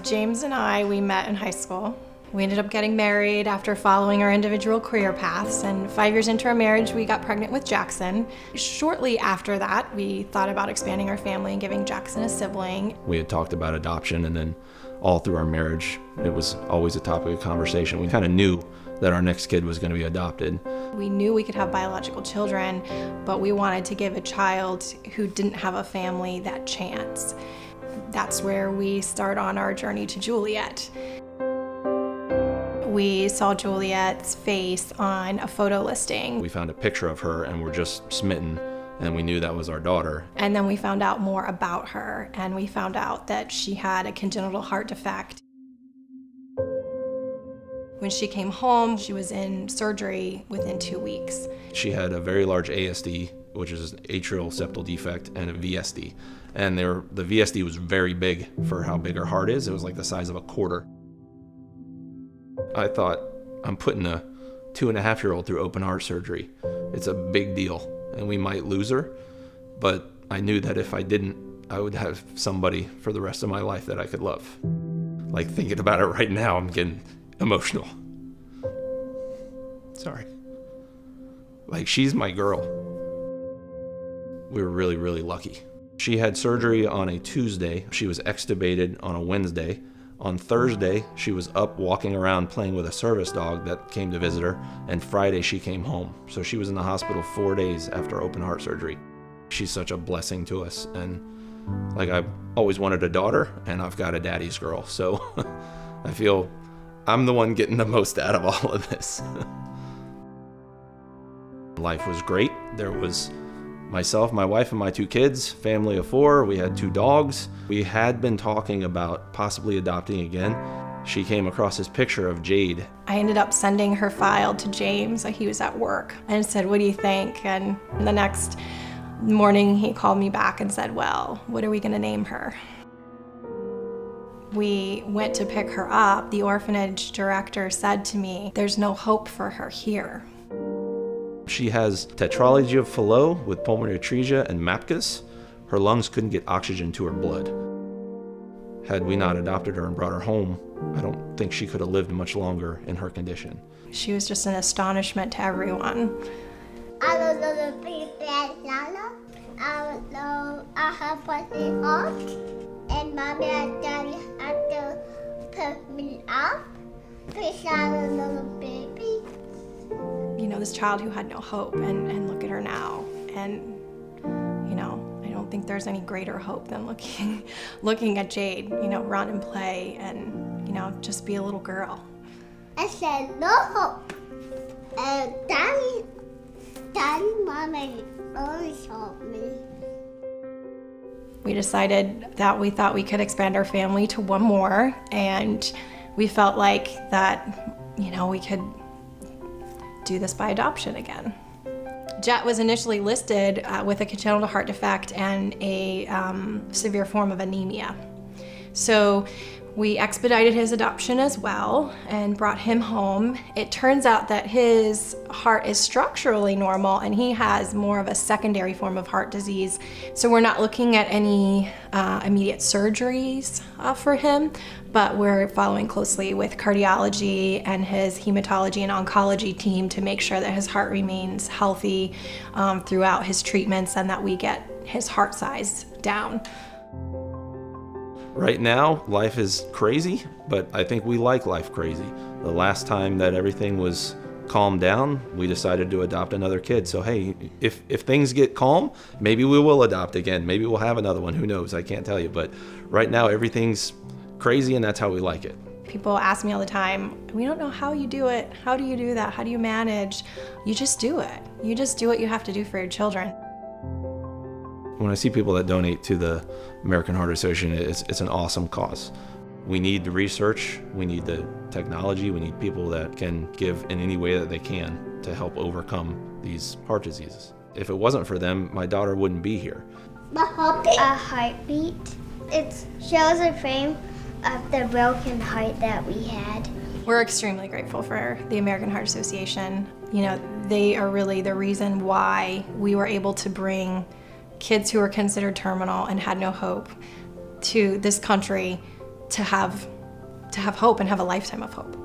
James and I, we met in high school. We ended up getting married after following our individual career paths, and 5 years into our marriage, we got pregnant with Jackson. Shortly after that, we thought about expanding our family and giving Jackson a sibling. We had talked about adoption, and then all through our marriage, it was always a topic of conversation. We kind of knew that our next kid was going to be adopted. We knew we could have biological children, but we wanted to give a child who didn't have a family that chance. That's where we start on our journey to Juliette. We saw Juliette's face on a photo listing. We found a picture of her and were just smitten, and we knew that was our daughter. And then we found out more about her, and we found out that she had a congenital heart defect. When she came home, she was in surgery within 2 weeks. She had a very large ASD, which is an atrial septal defect, and a VSD. And the VSD was very big for how big her heart is. It was like the size of a quarter. I thought, I'm putting a 2.5-year-old through open heart surgery. It's a big deal, and we might lose her. But I knew that if I didn't, I would have somebody for the rest of my life that I could love. Like, thinking about it right now, I'm getting emotional. Sorry. Like, she's my girl. We were really, really lucky. She had surgery on a Tuesday. She was extubated on a Wednesday. On Thursday, she was up walking around playing with a service dog that came to visit her, and Friday she came home. So she was in the hospital 4 days after open heart surgery. She's such a blessing to us, and like, I've always wanted a daughter, and I've got a daddy's girl, so I feel I'm the one getting the most out of all of this. Life was great. There was myself, my wife, and my 2 kids, family of 4. We had 2 dogs. We had been talking about possibly adopting again. She came across this picture of Jade. I ended up sending her file to James. He was at work, and said, "What do you think?" And the next morning he called me back and said, "Well, what are we going to name her?" We went to pick her up. The orphanage director said to me, "There's no hope for her here." She has tetralogy of Fallot with pulmonary atresia and MAPCAS. Her lungs couldn't get oxygen to her blood. Had we not adopted her and brought her home, I don't think she could have lived much longer in her condition. She was just an astonishment to everyone. I don't know the big bad Lala. I don't know I have pussy off. And mommy and daddy had to put me up. Because I don't know the baby. You know, this child who had no hope, and look at her now. And, you know, I don't think there's any greater hope than looking at Jade, you know, run and play and, you know, just be a little girl. I said no hope. And daddy, mommy always helped me. We decided that we thought we could expand our family to 1 more, and we felt like that, you know, we could do this by adoption again. Jett was initially listed with a congenital heart defect and a severe form of anemia. So we expedited his adoption as well and brought him home. It turns out that his heart is structurally normal, and he has more of a secondary form of heart disease. So we're not looking at any immediate surgeries for him, but we're following closely with cardiology and his hematology and oncology team to make sure that his heart remains healthy throughout his treatments and that we get his heart size down. Right now, life is crazy, but I think we like life crazy. The last time that everything was calmed down, we decided to adopt another kid. So hey, if things get calm, maybe we will adopt again. Maybe we'll have another one. Who knows? I can't tell you. But right now, everything's crazy, and that's how we like it. People ask me all the time, "We don't know how you do it. How do you do that? How do you manage?" You just do it. You just do what you have to do for your children. When I see people that donate to the American Heart Association, it's an awesome cause. We need the research, we need the technology, we need people that can give in any way that they can to help overcome these heart diseases. If it wasn't for them, my daughter wouldn't be here. A heartbeat. It shows a frame of the broken heart that we had. We're extremely grateful for the American Heart Association. You know, they are really the reason why we were able to bring kids who were considered terminal and had no hope to this country to have hope and have a lifetime of hope.